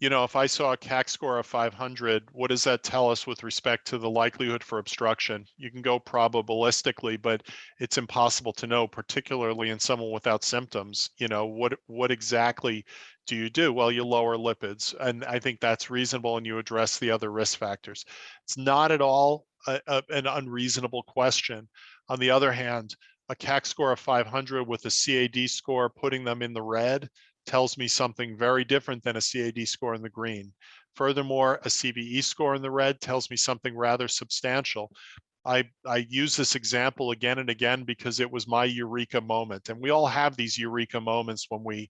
If I saw a CAC score of 500, what does that tell us with respect to the likelihood for obstruction? You can go probabilistically, but it's impossible to know, particularly in someone without symptoms. What exactly do you do? Well, you lower lipids, and I think that's reasonable, and you address the other risk factors. It's not at all an unreasonable question. On the other hand, a CAC score of 500 with a CAD score putting them in the red tells me something very different than a CAD score in the green. Furthermore, a CVE score in the red tells me something rather substantial. I use this example again and again because it was my eureka moment. And we all have these eureka moments when we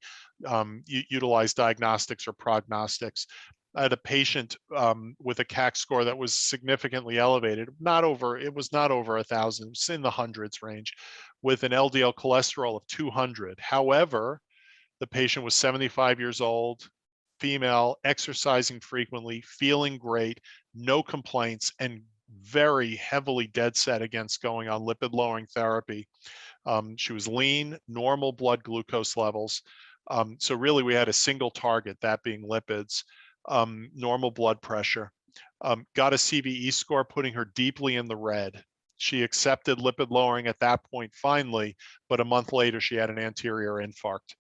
utilize diagnostics or prognostics. I had a patient with a CAC score that was significantly elevated, it was not over 1,000, it was in the hundreds range, with an LDL cholesterol of 200. However, the patient was 75 years old, female, exercising frequently, feeling great, no complaints, and very heavily dead set against going on lipid lowering therapy. She was lean, normal blood glucose levels. So really we had a single target, that being lipids, normal blood pressure. Got a CVE score, putting her deeply in the red. She accepted lipid lowering at that point finally, but a month later she had an anterior infarct.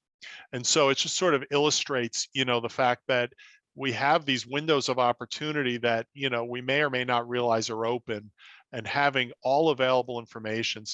And so it just sort of illustrates, the fact that we have these windows of opportunity that, we may or may not realize are open, and having all available information